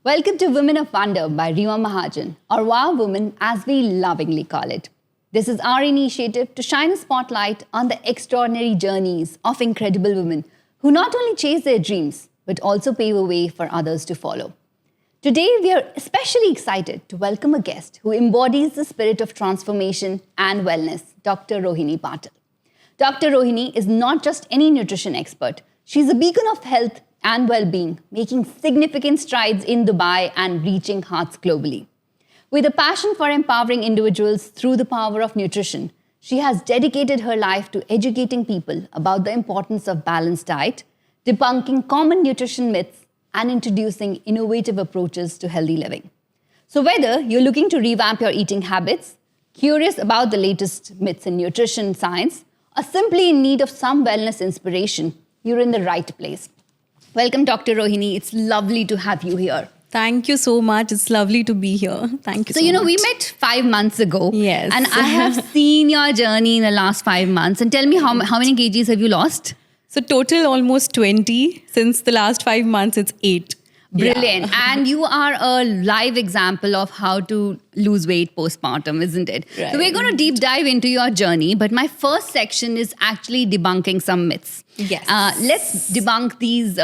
Welcome to Women of Wonder by Rima Mahajan, or Wow Woman as we lovingly call it. This is our initiative to shine a spotlight on the extraordinary journeys of incredible women who not only chase their dreams but also pave a way for others to follow. Today, we are especially excited to welcome a guest who embodies the spirit of transformation and wellness, Dr. Rohini Patil. Dr. Rohini is not just any nutrition expert, she's a beacon of health and well-being, making significant strides in Dubai and reaching hearts globally. With a passion for empowering individuals through the power of nutrition, she has dedicated her life to educating people about the importance of balanced diet, debunking common nutrition myths, and introducing innovative approaches to healthy living. So whether you're looking to revamp your eating habits, curious about the latest myths in nutrition science, or simply in need of some wellness inspiration, you're in the right place. Welcome, Dr. Rohini. It's lovely to have you here. Thank you so much. It's lovely to be here. Thank you so much. We met 5 months ago. Yes. And I have seen your journey in the last 5 months. And tell me, how many kgs have you lost? So total almost 20. Since the last 5 months, it's 8. Brilliant. Yeah. And you are a live example of how to lose weight postpartum, isn't it? Right. So we're going to deep dive into your journey. But my first section is actually debunking some myths. Yes. Let's debunk these,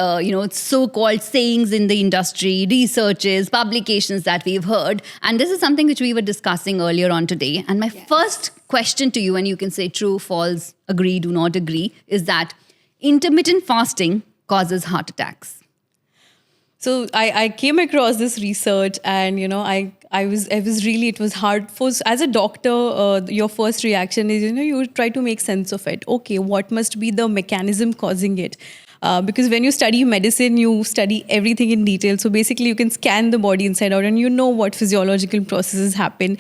so-called sayings in the industry, researches, publications that we've heard. And this is something which we were discussing earlier on today. And my first question to you, and you can say true, false, agree, do not agree, is that intermittent fasting causes heart attacks. So I came across this research and, I was really, it was hard for, as a doctor, your first reaction is, you try to make sense of it. Okay, what must be the mechanism causing it? Because when you study medicine, you study everything in detail. So basically you can scan the body inside out and you know what physiological processes happen.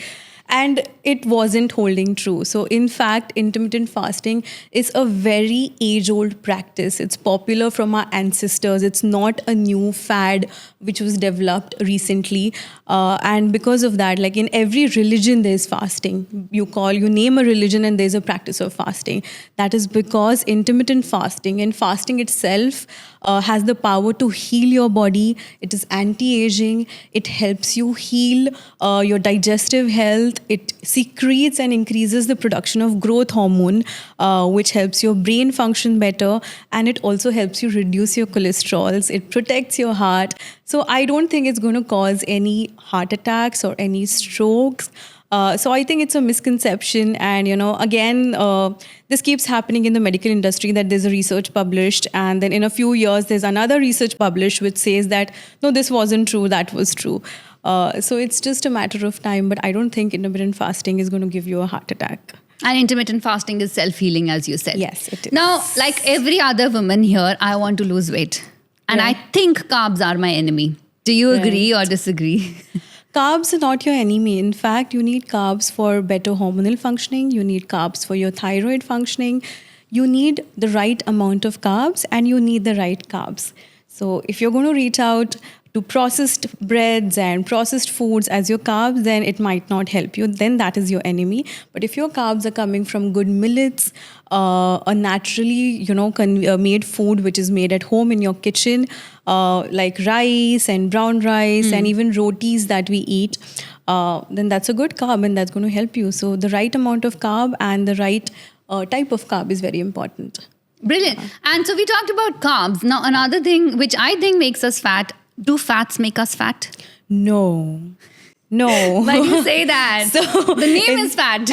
And it wasn't holding true. So in fact, intermittent fasting is a very age-old practice. It's popular from our ancestors. It's not a new fad which was developed recently. And because of that, like in every religion, there's fasting. You name a religion and there's a practice of fasting. That is because intermittent fasting and fasting itself has the power to heal your body. It is anti-aging. It helps you heal your digestive health. It secretes and increases the production of growth hormone, which helps your brain function better. And it also helps you reduce your cholesterols. It protects your heart. So I don't think it's going to cause any heart attacks or any strokes. So I think it's a misconception. And, again, this keeps happening in the medical industry that there's a research published. And then in a few years, there's another research published which says that, no, this wasn't true, that was true. So it's just a matter of time. But I don't think intermittent fasting is going to give you a heart attack. And intermittent fasting is self-healing, as you said. Yes, it is. Now, like every other woman here, I want to lose weight. And I think carbs are my enemy. Do you agree or disagree? Carbs are not your enemy. In fact, you need carbs for better hormonal functioning. You need carbs for your thyroid functioning. You need the right amount of carbs and you need the right carbs. So if you're going to reach out to processed breads and processed foods as your carbs, then it might not help you. Then that is your enemy. But if your carbs are coming from good millets, a naturally, made food which is made at home in your kitchen, like rice and brown rice and even rotis that we eat, then that's a good carb and that's going to help you. So the right amount of carb and the right type of carb is very important. Brilliant. And so we talked about carbs. Now, another thing which I think makes us fat, do fats make us fat? No. Why do you say that? So the name is fat.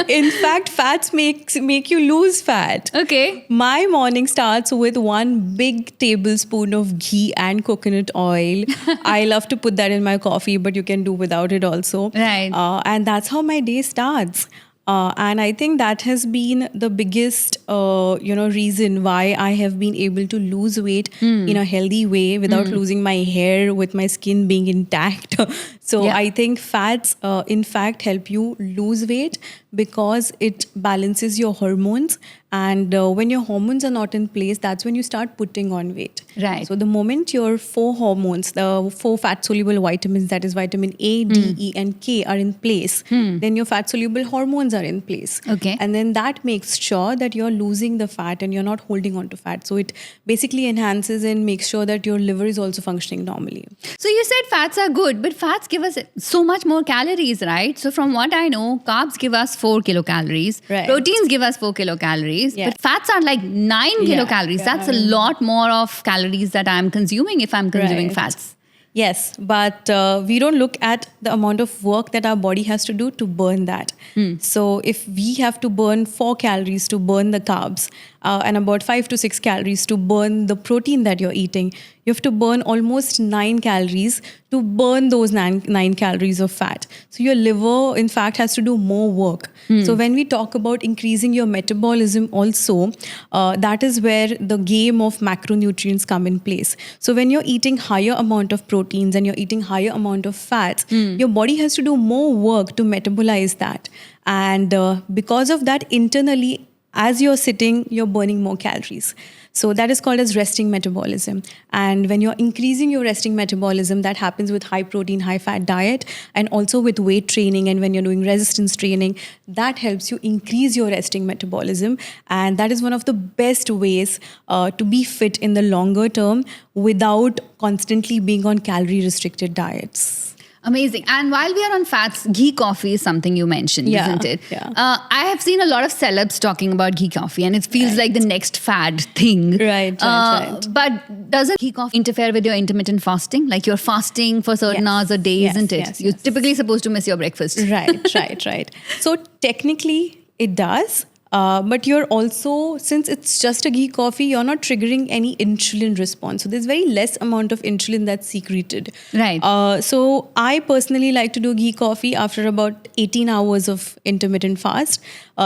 In fact, fats make you lose fat. Okay. My morning starts with 1 big tablespoon of ghee and coconut oil. I love to put that in my coffee, but you can do without it also. Right. And that's how my day starts. And I think that has been the biggest, reason why I have been able to lose weight in a healthy way without losing my hair, with my skin being intact. So I think fats, in fact, help you lose weight because it balances your hormones. And when your hormones are not in place, that's when you start putting on weight. Right. So the moment your 4 hormones, the 4 fat-soluble vitamins, that is vitamin A, D, E, and K are in place, then your fat-soluble hormones are in place. Okay. And then that makes sure that you're losing the fat and you're not holding on to fat. So it basically enhances and makes sure that your liver is also functioning normally. So you said fats are good, but fats give us so much more calories, right? So from what I know, carbs give us 4 kilocalories. Right. Proteins give us 4 kilocalories. Yeah. But fats are like 9 kilocalories. yeah. That's a lot more of calories that I'm consuming if I'm consuming Right. fats. Yes, but we don't look at the amount of work that our body has to do to burn that. So if we have to burn 4 calories to burn the carbs and about 5 to 6 calories to burn the protein that you're eating, you have to burn almost 9 calories to burn those 9 calories of fat. So your liver, in fact, has to do more work. So when we talk about increasing your metabolism also, that is where the game of macronutrients come in place. So when you're eating higher amount of proteins and you're eating higher amount of fats, your body has to do more work to metabolize that. And because of that, internally, as you're sitting, you're burning more calories. So that is called as resting metabolism. And when you're increasing your resting metabolism, that happens with high protein, high fat diet, and also with weight training. And when you're doing resistance training, that helps you increase your resting metabolism. And that is one of the best ways to be fit in the longer term without constantly being on calorie restricted diets. Amazing. And while we are on fats, ghee coffee is something you mentioned, Yeah, isn't it? yeah. I have seen a lot of celebs talking about ghee coffee, and it feels like the next fad thing. Right. But doesn't ghee coffee interfere with your intermittent fasting? Like you're fasting for certain hours a day, isn't it? You're typically supposed to miss your breakfast. Right. So technically it does. But you're also, since it's just a ghee coffee, you're not triggering any insulin response. So there's very less amount of insulin that's secreted. Right. So I personally like to do ghee coffee after about 18 hours of intermittent fast.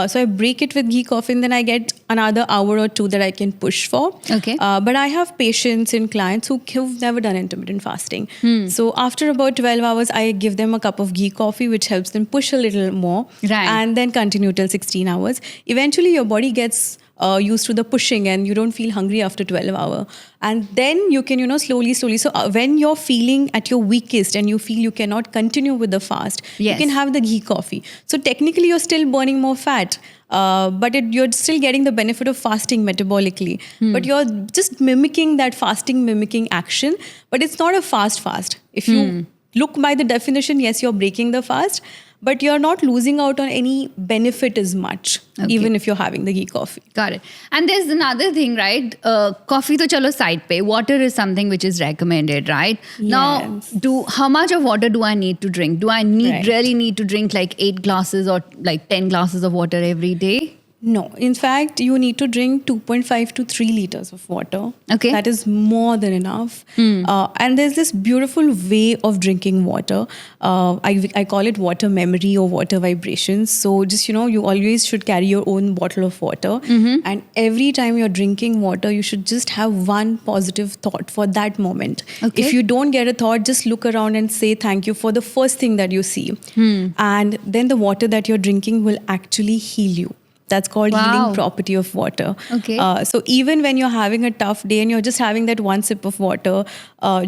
So I break it with ghee coffee and then I get another hour or 2 that I can push for. Okay. But I have patients and clients who've never done intermittent fasting. So after about 12 hours, I give them a cup of ghee coffee, which helps them push a little more. Right. And then continue till 16 hours. Eventually, your body gets used to the pushing and you don't feel hungry after 12 hours. And then you can, slowly. So when you're feeling at your weakest and you feel you cannot continue with the fast, Yes. you can have the ghee coffee. So technically, you're still burning more fat. But you're still getting the benefit of fasting metabolically. But you're just mimicking that fasting mimicking action. But it's not a fast. If you look by the definition, yes, you're breaking the fast. But you're not losing out on any benefit as much, even if you're having the ghee coffee. Got it. And there's another thing, right? Coffee to chalo side pe. Water is something which is recommended, right? Now, how much of water do I need to drink? Do I really need to drink like 8 glasses or like 10 glasses of water every day? No. In fact, you need to drink 2.5 to 3 liters of water. Okay. That is more than enough. And there's this beautiful way of drinking water. I call it water memory or water vibrations. So just, you always should carry your own bottle of water. And every time you're drinking water, you should just have one positive thought for that moment. Okay. If you don't get a thought, just look around and say thank you for the first thing that you see. And then the water that you're drinking will actually heal you. That's called healing property of water. Okay. So even when you're having a tough day and you're just having that one sip of water,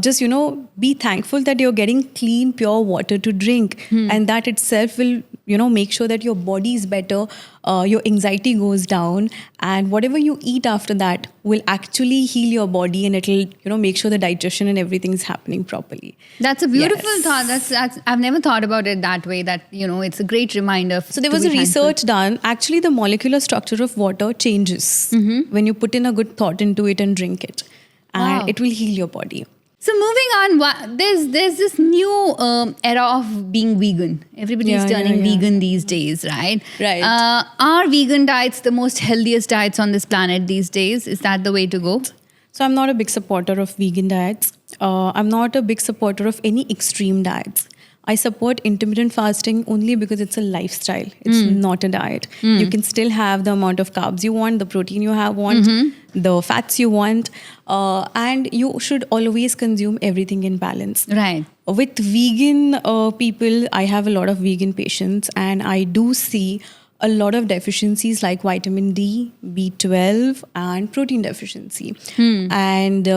just, be thankful that you're getting clean, pure water to drink. And that itself will, make sure that your body is better, your anxiety goes down, and whatever you eat after that will actually heal your body and it'll, make sure the digestion and everything is happening properly. That's a beautiful thought. That's I've never thought about it that way, that, it's a great reminder. So there was a research done. Actually, the molecular structure of water changes when you put in a good thought into it and drink it. And it will heal your body. So moving on, there's this new era of being vegan. Everybody is turning vegan these days, right? Right. Are vegan diets the most healthiest diets on this planet these days? Is that the way to go? So I'm not a big supporter of vegan diets. I'm not a big supporter of any extreme diets. I support intermittent fasting only because it's a lifestyle. It's not a diet. You can still have the amount of carbs you want, the protein you want, the fats you want, and you should always consume everything in balance. Right. With vegan people, I have a lot of vegan patients, and I do see a lot of deficiencies like vitamin D, B12, and protein deficiency. And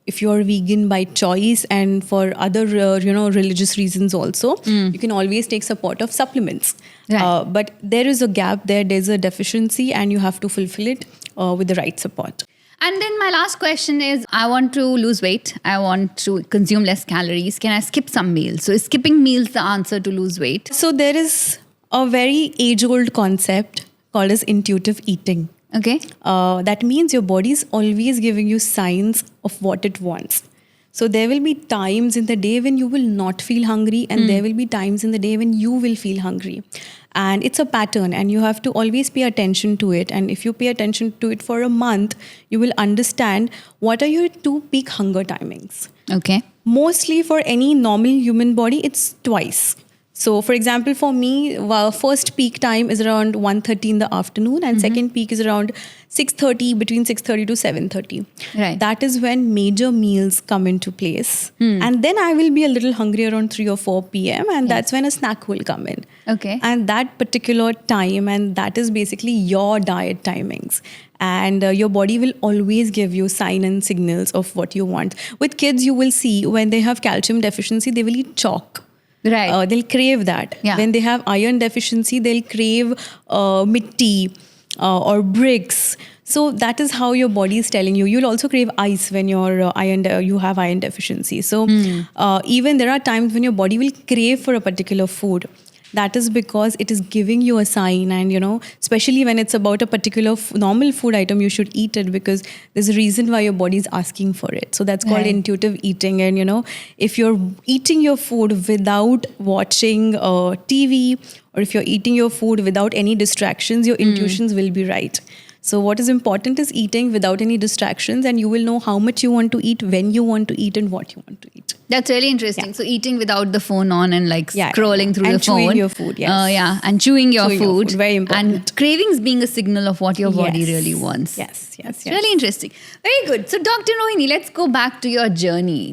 if you're vegan by choice and for other religious reasons also, you can always take support of supplements. Right. But there is a gap there. There's a deficiency, and you have to fulfill it with the right support. And then my last question is, I want to lose weight. I want to consume less calories. Can I skip some meals? So is skipping meals the answer to lose weight? So there is a very age-old concept called as intuitive eating. Okay. That means your body is always giving you signs of what it wants. So there will be times in the day when you will not feel hungry, and there will be times in the day when you will feel hungry. And it's a pattern, and you have to always pay attention to it. And if you pay attention to it for a month, you will understand what are your 2 peak hunger timings. Okay. Mostly for any normal human body, it's twice. So, for example, for me, first peak time is around 1:30 in the afternoon, and second peak is around 6:30, between 6:30 to 7:30. Right. That is when major meals come into place. And then I will be a little hungry around 3 or 4 p.m. and that's when a snack will come in. Okay. And that particular time, and that is basically your diet timings. And your body will always give you sign and signals of what you want. With kids, you will see when they have calcium deficiency, they will eat chalk. Right. They'll crave that. Yeah. When they have iron deficiency, they'll crave mitti or bricks. So that is how your body is telling you. You'll also crave ice when you're you have iron deficiency. So even there are times when your body will crave for a particular food. That is because it is giving you a sign, and especially when it's about a particular normal food item, you should eat it because there's a reason why your body is asking for it. So that's called Right. intuitive eating. And if you're eating your food without watching TV, or if you're eating your food without any distractions, your intuitions will be right. So what is important is eating without any distractions, and you will know how much you want to eat, when you want to eat, and what you want to eat. That's really interesting. Yeah. So eating without the phone on and Yeah, scrolling through and the phone. chewing your food, yes. Yeah, and chewing your Chewing your food. food, very important. And cravings being a signal of what your body Yes. really wants. Yes. Really interesting. Very good. So Dr. Rohini, let's go back to your journey.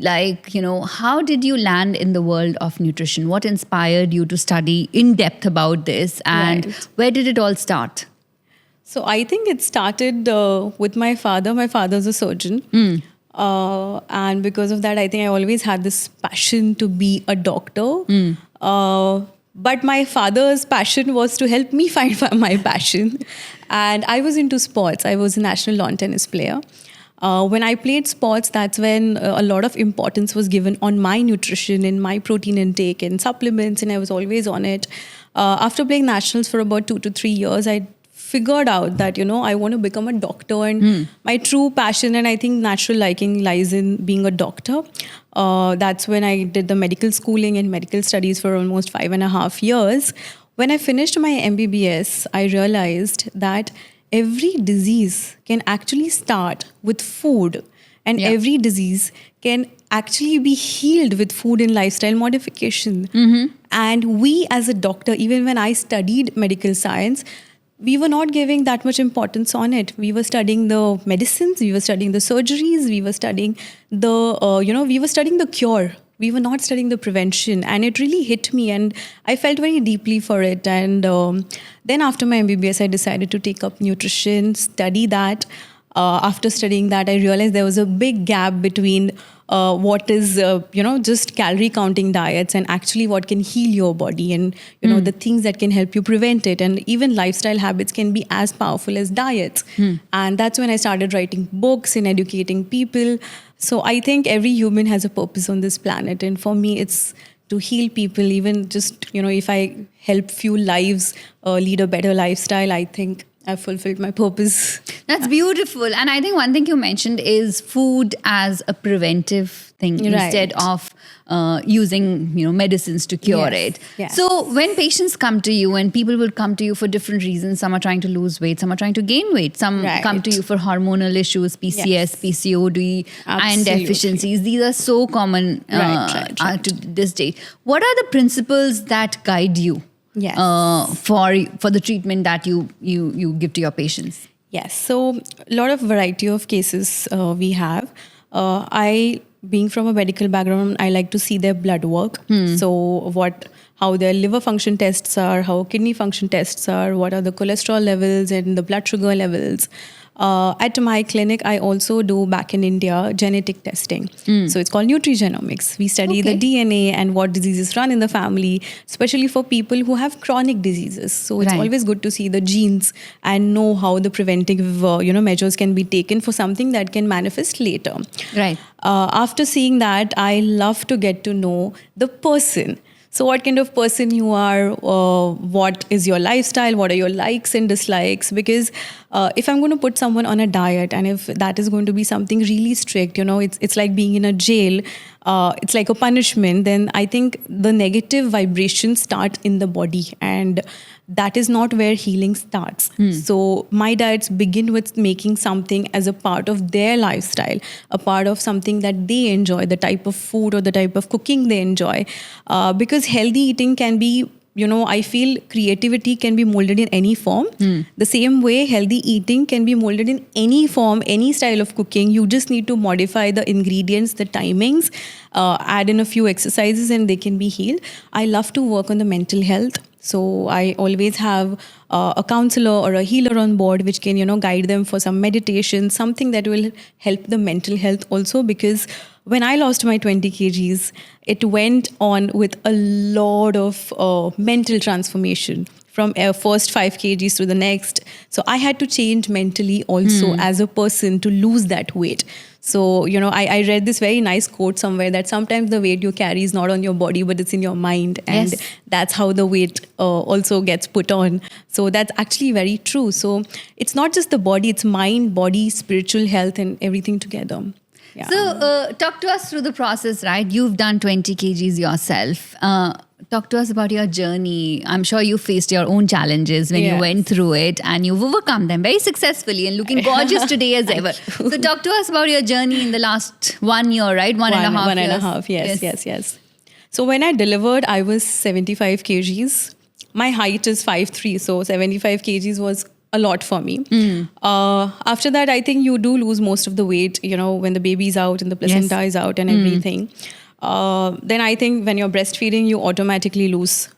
How did you land in the world of nutrition? What inspired you to study in depth about this? And Right. where did it all start? So I think it started with my father. My father's a surgeon. And because of that, I think I always had this passion to be a doctor. But my father's passion was to help me find my passion. And I was into sports. I was a national lawn tennis player. When I played sports, that's when a lot of importance was given on my nutrition and my protein intake and supplements, and I was always on it. After playing nationals for about 2 to 3 years, I figured out that, I want to become a doctor, and my true passion and I think natural liking lies in being a doctor. That's when I did the medical schooling and medical studies for almost 5.5 years. When I finished my MBBS, I realized that every disease can actually start with food, and Yeah. every disease can actually be healed with food and lifestyle modification. And we as a doctor, even when I studied medical science, we were not giving that much importance on it. We were studying the medicines, we were studying the surgeries, we were studying we were studying the cure. We were not studying the prevention, and it really hit me, and I felt very deeply for it. And then after my MBBS, I decided to take up nutrition, study that. After studying that, I realized there was a big gap between what is just calorie counting diets and actually what can heal your body, and the things that can help you prevent it. And even lifestyle habits can be as powerful as diets. And that's when I started writing books and educating people. So I think every human has a purpose on this planet, and for me it's to heal people. Even just if I help few lives lead a better lifestyle, I think I've fulfilled my purpose. That's beautiful. And I think one thing you mentioned is food as a preventive thing Right. instead of using medicines to cure Yes, it. yes. So when patients come to you, and people will come to you for different reasons, some are trying to lose weight, some are trying to gain weight, some Right. come to you for hormonal issues, PCS, Yes. PCOD, iron Absolutely. deficiencies. These are so common Right. to this day. What are the principles that guide you? Yes. For the treatment that you give to your patients? Yes. So a lot of variety of cases we have. I being from a medical background, I like to see their blood work. So how their liver function tests are, how kidney function tests are, what are the cholesterol levels and the blood sugar levels. At my clinic, I also do back in India genetic testing. So it's called nutrigenomics. We study the DNA and what diseases run in the family, especially for people who have chronic diseases. So it's always good to see the genes and know how the preventive measures can be taken for something that can manifest later. Right. After seeing that, I love to get to know the person. So what kind of person you are, what is your lifestyle, what are your likes and dislikes? Because if I'm going to put someone on a diet, and if that is going to be something really strict, it's like being in a jail, it's like a punishment, then I think the negative vibrations start in the body, and that is not where healing starts. So my diets begin with making something as a part of their lifestyle, a part of something that they enjoy, the type of food or the type of cooking they enjoy. Because healthy eating can be, I feel creativity can be molded in any form. The same way, healthy eating can be molded in any form, any style of cooking. You just need to modify the ingredients, the timings, add in a few exercises, and they can be healed. I love to work on the mental health. So I always have a counselor or a healer on board, which can, guide them for some meditation, something that will help the mental health also. Because when I lost my 20 kgs, it went on with a lot of mental transformation from first 5 kgs to the next. So I had to change mentally also as a person to lose that weight. So, I read this very nice quote somewhere that sometimes the weight you carry is not on your body, but it's in your mind. And that's how the weight also gets put on. So that's actually very true. So it's not just the body, it's mind, body, spiritual health, and everything together. Yeah. So talk to us through the process, right? You've done 20 kgs yourself. Talk to us about your journey. I'm sure you faced your own challenges when you went through it, and you've overcome them very successfully and looking gorgeous today as ever. So talk to us about your journey in the last 1 year, right? One and a half years. Yes. So when I delivered, I was 75 kgs. My height is 5'3", so 75 kgs was a lot for me. After that, I think you do lose most of the weight, when the baby's out and the placenta is out and everything. Then I think when you're breastfeeding, you automatically lose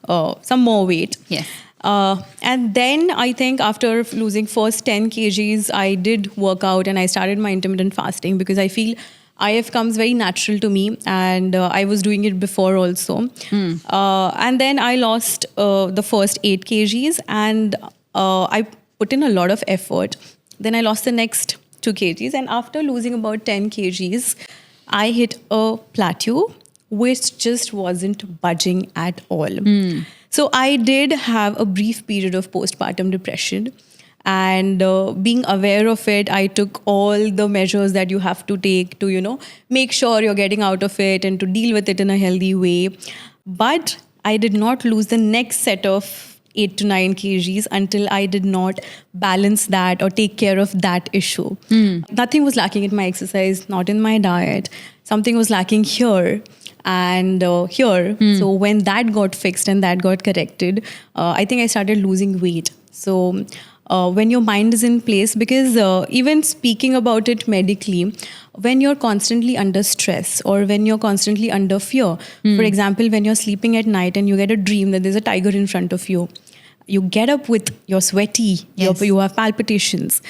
some more weight. Yes. And then I think after losing first 10 kgs, I did work out and I started my intermittent fasting, because I feel IF comes very natural to me, and I was doing it before also. And then I lost the first 8 kgs, and I put in a lot of effort. Then I lost the next 2 kgs, and after losing about 10 kgs, I hit a plateau which just wasn't budging at all. So I did have a brief period of postpartum depression, and being aware of it, I took all the measures that you have to take to, make sure you're getting out of it and to deal with it in a healthy way. But I did not lose the next set of 8 to 9 kgs until I did not balance that or take care of that issue. Nothing was lacking in my exercise, not in my diet. Something was lacking here and here. So when that got fixed and that got corrected, I think I started losing weight. So when your mind is in place, because even speaking about it medically, when you're constantly under stress or when you're constantly under fear, for example, when you're sleeping at night and you get a dream that there's a tiger in front of you, you get up with, you're sweaty, you have palpitations,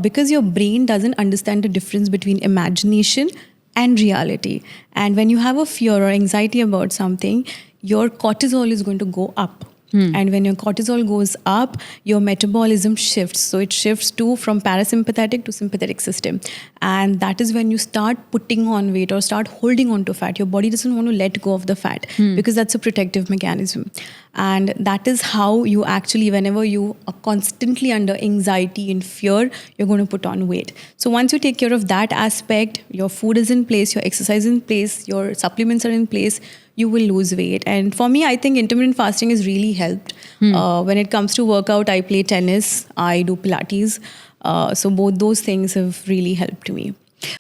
because your brain doesn't understand the difference between imagination and reality. And when you have a fear or anxiety about something, your cortisol is going to go up. And when your cortisol goes up, your metabolism shifts. So it shifts from parasympathetic to sympathetic system. And that is when you start putting on weight or start holding on to fat. Your body doesn't want to let go of the fat because that's a protective mechanism. And that is how you actually, whenever you are constantly under anxiety and fear, you're going to put on weight. So once you take care of that aspect, your food is in place, your exercise is in place, your supplements are in place, you will lose weight. And for me, I think intermittent fasting has really helped. When it comes to workout, I play tennis, I do Pilates. So both those things have really helped me.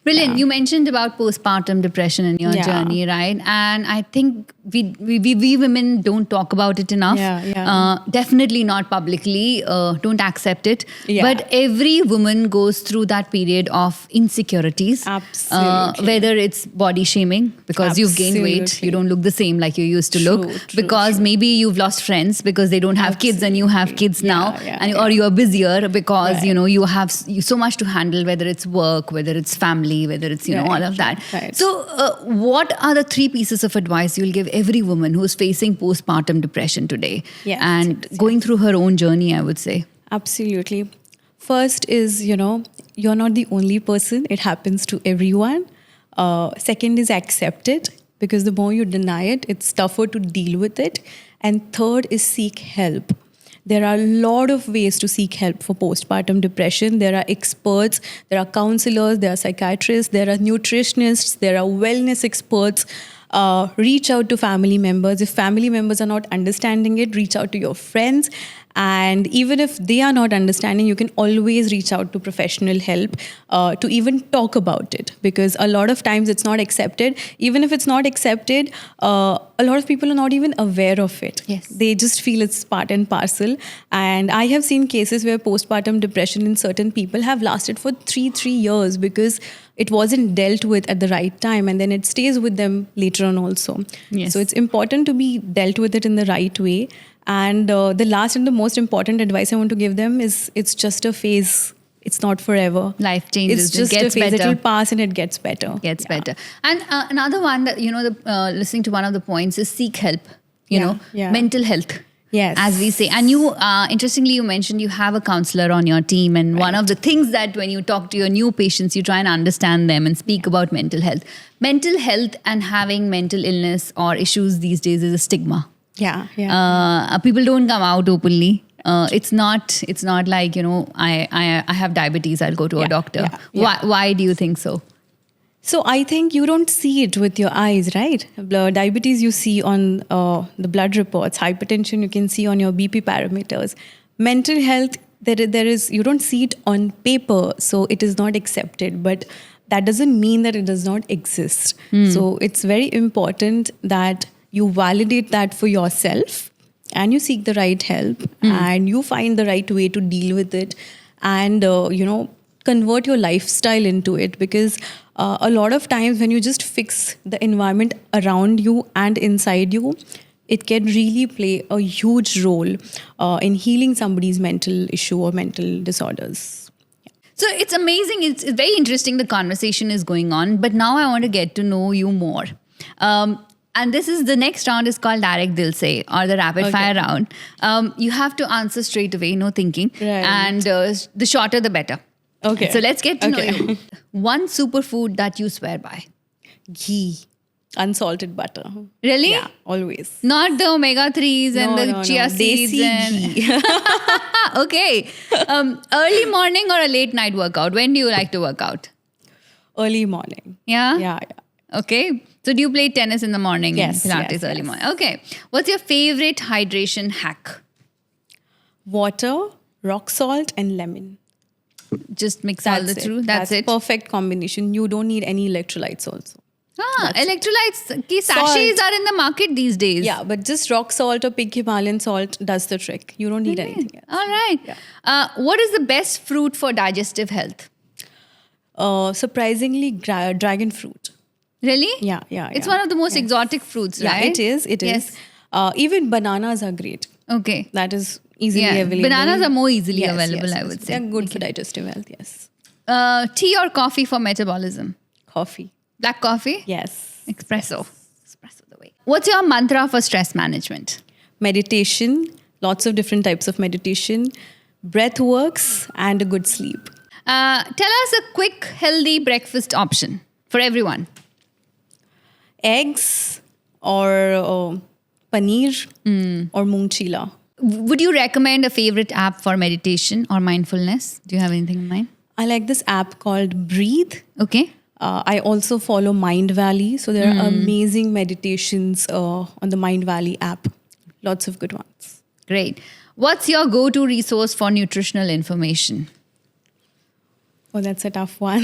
Brilliant. You mentioned about postpartum depression in your Yeah. journey, right? And I think we women don't talk about it enough. Yeah. Definitely not publicly. Don't accept it. Yeah. But every woman goes through that period of insecurities. Absolutely. Whether it's body shaming because you've gained weight, Absolutely. you don't look the same like you used to look. True, Because maybe you've lost friends because they don't have kids and you have kids now, or you are busier because Right. you have so much to handle, whether it's work, whether it's family, whether it's all Right, of that. right. So what are the 3 pieces of advice you'll give every woman who's facing postpartum depression today Yes, and going through her own journey, I would say? Absolutely. First is, you're not the only person. It happens to everyone. Second is accept it, because the more you deny it, it's tougher to deal with it. And third is seek help. There are a lot of ways to seek help for postpartum depression. There are experts, there are counselors, there are psychiatrists, there are nutritionists, there are wellness experts. Reach out to family members. If family members are not understanding it, reach out to your friends. And even if they are not understanding, you can always reach out to professional help to even talk about it, because a lot of times it's not accepted. Even if it's not accepted, a lot of people are not even aware of it. Yes. They just feel it's part and parcel. And I have seen cases where postpartum depression in certain people have lasted for three years because it wasn't dealt with at the right time, and then it stays with them later on also. Yes. So it's important to be dealt with it in the right way. And the last and the most important advice I want to give them is, it's just a phase. It's not forever. Life changes. It's just it gets a phase. better. It will pass and it gets better. Gets Yeah. better. And another one that, listening to one of the points is seek help, Yeah. mental health. Yes. As we say. And you, interestingly, you mentioned you have a counselor on your team. And one of the things that when you talk to your new patients, you try and understand them and speak about mental health. Mental health and having mental illness or issues these days is a stigma. Yeah. People don't come out openly. It's not like, I have diabetes, I'll go to a Yeah, doctor. yeah. Why do you think so? So I think you don't see it with your eyes, right? Diabetes you see on the blood reports. Hypertension you can see on your BP parameters. Mental health, there is, you don't see it on paper, so it is not accepted. But that doesn't mean that it does not exist. So it's very important that you validate that for yourself, and you seek the right help, and you find the right way to deal with it, and convert your lifestyle into it. Because a lot of times when you just fix the environment around you and inside you, it can really play a huge role in healing somebody's mental issue or mental disorders. So it's amazing. It's very interesting. The conversation is going on, but now I want to get to know you more. And this is the next round is called Direct Dil Se, or the rapid fire round. You have to answer straight away, no thinking. Right. And the shorter, the better. Okay. So let's get to know Okay. you. One superfood that you swear by. Ghee, unsalted butter. Really? Yeah, always. Not the omega 3s and the chia seeds. Desi And ghee. okay. Early morning or a late night workout? When do you like to work out? Early morning. Yeah? Yeah. Okay. So do you play tennis in the morning? Yes, And Pilates yes, early yes. morning. Okay. What's your favorite hydration hack? Water, rock salt, and lemon. Just mix all the two. That's it. Perfect combination. You don't need any electrolytes also. Electrolytes ki sachets are in the market these days. Yeah, but just rock salt or pink Himalayan salt does the trick. You don't need anything else. All right. What is the best fruit for digestive health? Surprisingly, dragon fruit. Really? Yeah. It's one of the most exotic fruits, Yeah, right? it is. Yes. Even bananas are great. Okay. That is easily Yeah, available. bananas are more easily Yes, available, yes, I yes. would say. They're good for digestive health, yes. Tea or coffee for metabolism? Coffee. Black coffee? Yes. Espresso. Espresso the way. What's your mantra for stress management? Meditation, lots of different types of meditation, breath works, and a good sleep. Tell us a quick, healthy breakfast option for everyone. Eggs or paneer or moong chila. Would you recommend a favorite app for meditation or mindfulness? Do you have anything in mind? I like this app called Breathe. Okay. I also follow Mind Valley. So there are amazing meditations on the Mind Valley app. Lots of good ones. Great. What's your go-to resource for nutritional information? Oh, that's a tough one.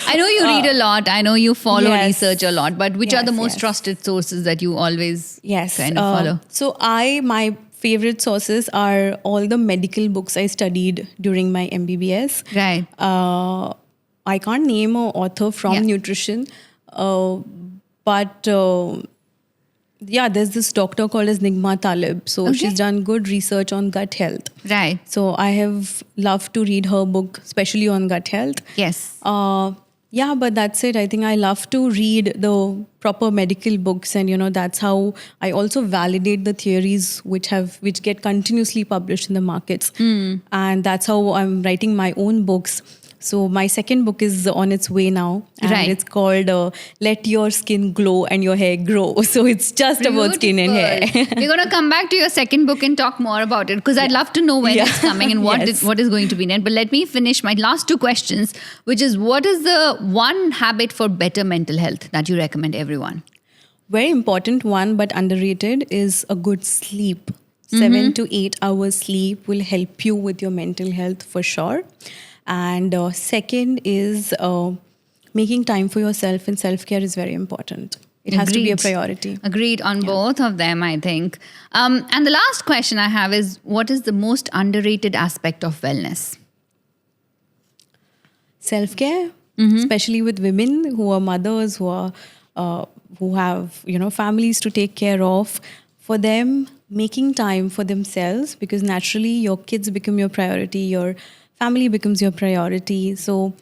I know you read a lot. I know you follow Yes. research a lot. But which are the Yes, most yes. trusted sources that you always Yes. kind of follow? So my favorite sources are all the medical books I studied during my MBBS. Right. I can't name an author from Yeah. nutrition, but yeah, there's this doctor called as Nigma Talib. So Okay. she's done good research on gut health. Right. So I have loved to read her book, especially on gut health. Yes. Yeah, but that's it. I think I love to read the proper medical books, and that's how I also validate the theories which get continuously published in the markets, and that's how I'm writing my own books. So my second book is on its way now, and Right. it's called "Let Your Skin Glow and Your Hair Grow." So it's just about skin and hair. Beautiful. We're going to come back to your second book and talk more about it because I'd love to know when Yeah. it's coming and what, Yes. what is going to be in it. But let me finish my last two questions, which is what is the one habit for better mental health that you recommend everyone? Very important one, but underrated, is a good sleep. 7 to 8 hours sleep will help you with your mental health for sure. And second is making time for yourself, and self-care is very important. It has to be a Agreed. priority. Agreed on both of them, I think. And the last question I have is what is the most underrated aspect of wellness? Self-care, especially with women who are mothers, who have families to take care of. For them, making time for themselves, because naturally your kids become your priority, your family becomes your priority. So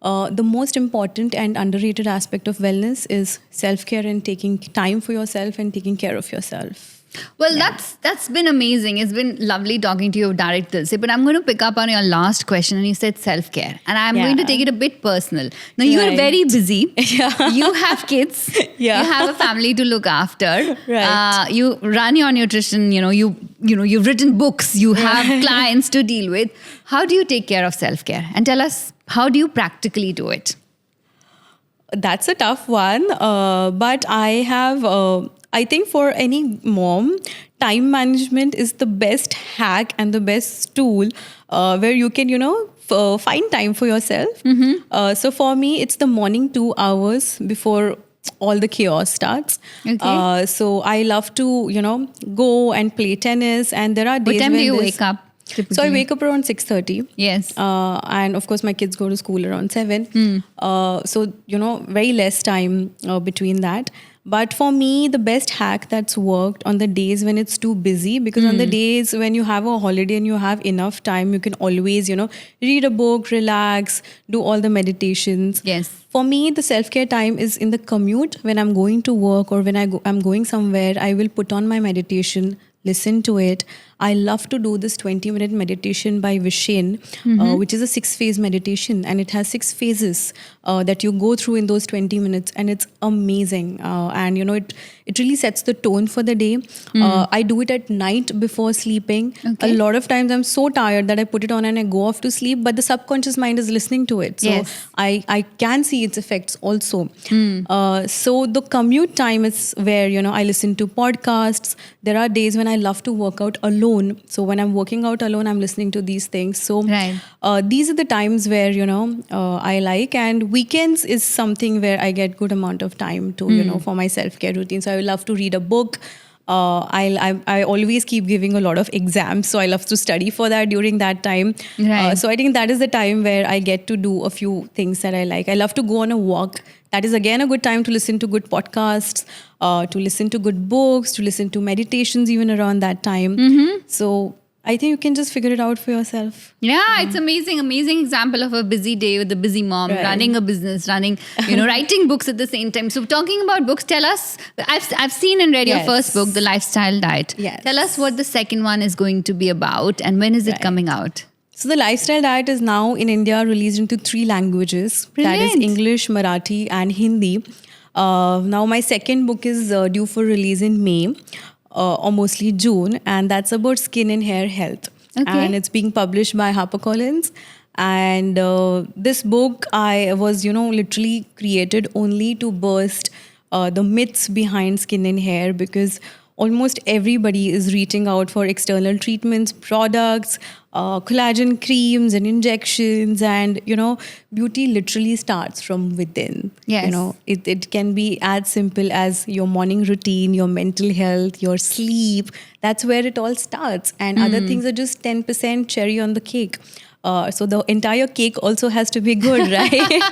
the most important and underrated aspect of wellness is self-care and taking time for yourself and taking care of yourself. Well, that's been amazing. It's been lovely talking to you, Direct Dilse. But I'm going to pick up on your last question, and you said self-care, and I'm going to Yeah. take it a bit personal. Now you are Right. very busy. Yeah. You have kids. Yeah. You have a family to look after. Right. You run your nutrition. You've written books. You have clients to deal with. How do you take care of self-care? And tell us, how do you practically do it? That's a tough one. But I think for any mom, time management is the best hack and the best tool where you can, find time for yourself. So for me, it's the morning 2 hours before all the chaos starts. Okay. So I love to, go and play tennis. And there are days What time do when you this- wake up? So I typically? wake up around 6:30. Yes. And of course, my kids go to school around 7. So, very less time between that. But for me, the best hack that's worked on the days when it's too busy, because on the days when you have a holiday and you have enough time, you can always, read a book, relax, do all the meditations. Yes. For me, the self-care time is in the commute. When I'm going to work or when I'm going somewhere, I will put on my meditation, listen to it. I love to do this 20-minute meditation by Vishen, which is a 6-phase meditation. And it has 6 phases that you go through in those 20 minutes. And it's amazing. And, it really sets the tone for the day. I do it at night before sleeping. Okay. A lot of times I'm so tired that I put it on and I go off to sleep. But the subconscious mind is listening to it. So Yes. I can see its effects also. So the commute time is where, I listen to podcasts. There are days when I love to work out alone. So when I'm working out alone, I'm listening to these things. So Right. these are the times where, I like. And weekends is something where I get good amount of time to, for my self-care routine. So I love to read a book. I always keep giving a lot of exams, so I love to study for that during that time. Right. So I think that is the time where I get to do a few things that I like. I love to go on a walk. That is again a good time to listen to good podcasts, to listen to good books, to listen to meditations even around that time. So I think you can just figure it out for yourself. Yeah, it's amazing example of a busy day with a busy mom, Right. running a business, writing books at the same time. So talking about books, tell us, I've seen and read your Yes. first book, The Lifestyle Diet. Yes. Tell us what the second one is going to be about and when is it Right. coming out? So the Lifestyle Diet is now in India released into 3 languages. That is Brilliant. English, Marathi and Hindi. Now my second book is due for release in May or mostly June, and that's about skin and hair health. Okay. And it's being published by HarperCollins. And this book I was, literally created only to burst the myths behind skin and hair, because almost everybody is reaching out for external treatments, products, collagen creams and injections, and beauty literally starts from within. Yes. It can be as simple as your morning routine, your mental health, your sleep. That's where it all starts, and other things are just 10% cherry on the cake. So the entire cake also has to be good, right?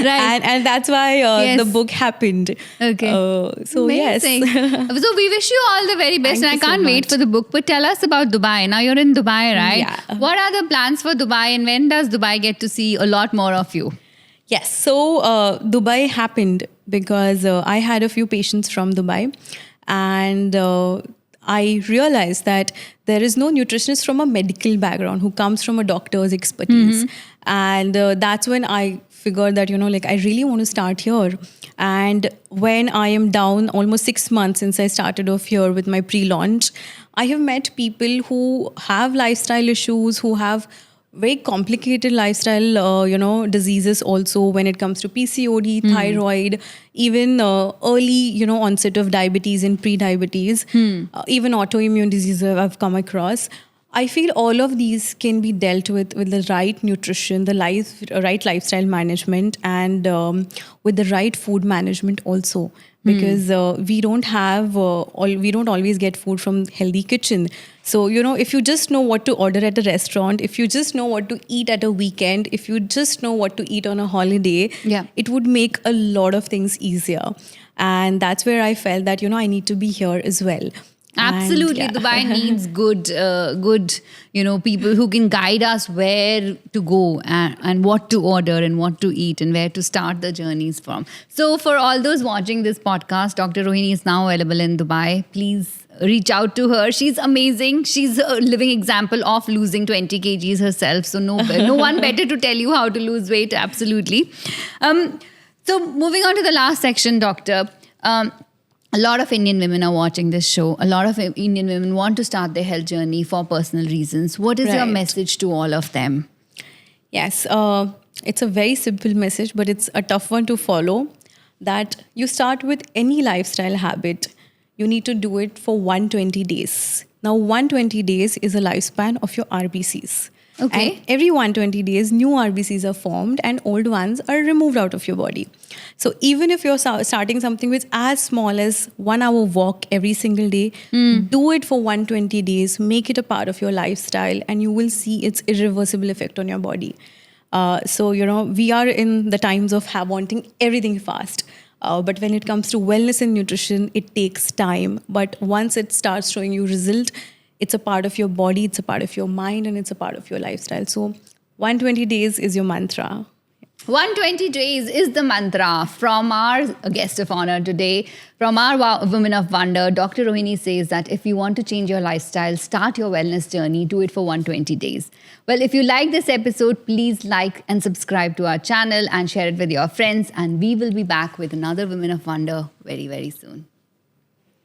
Right. And that's why Yes. the book happened. Okay. So Amazing. yes. So we wish you all the very best, Thank and I you so can't wait much. for the book. But tell us about Dubai. Now you're in Dubai, right? Yeah. What are the plans for Dubai, and when does Dubai get to see a lot more of you? Yes. So Dubai happened because I had a few patients from Dubai, and I realized that there is no nutritionist from a medical background who comes from a doctor's expertise. And that's when I figured that, I really want to start here. And when I am down almost 6 months since I started off here with my pre-launch, I have met people who have lifestyle issues, who have very complicated lifestyle, diseases also when it comes to PCOD, thyroid, even early, onset of diabetes and pre-diabetes, even autoimmune diseases I've come across. I feel all of these can be dealt with the right nutrition, the right lifestyle management, and with the right food management also. Because we don't always get food from healthy kitchen. So if you just know what to order at a restaurant, if you just know what to eat at a weekend, if you just know what to eat on a holiday, it would make a lot of things easier. And that's where I felt that I need to be here as well. Absolutely, And, yeah. Dubai needs good, people who can guide us where to go and what to order and what to eat and where to start the journeys from. So, for all those watching this podcast, Dr. Rohini is now available in Dubai. Please reach out to her. She's amazing. She's a living example of losing 20 kgs herself. So, no one better to tell you how to lose weight. Absolutely. So, moving on to the last section, Doctor. A lot of Indian women are watching this show. A lot of Indian women want to start their health journey for personal reasons. What is your Right. message to all of them? Yes, it's a very simple message, but it's a tough one to follow. That you start with any lifestyle habit, you need to do it for 120 days. Now, 120 days is a lifespan of your RBCs. Okay. And every 120 days, new RBCs are formed and old ones are removed out of your body. So even if you're starting something with as small as 1 hour walk every single day, do it for 120 days, make it a part of your lifestyle, and you will see its irreversible effect on your body. So, we are in the times of wanting everything fast. But when it comes to wellness and nutrition, it takes time. But once it starts showing you result, it's a part of your body, it's a part of your mind, and it's a part of your lifestyle. So 120 days is your mantra. 120 days is the mantra from our guest of honor today, from our Women of Wonder. Dr. Rohini says that if you want to change your lifestyle, start your wellness journey, do it for 120 days. Well, if you like this episode, please like and subscribe to our channel and share it with your friends. And we will be back with another Women of Wonder very, very soon.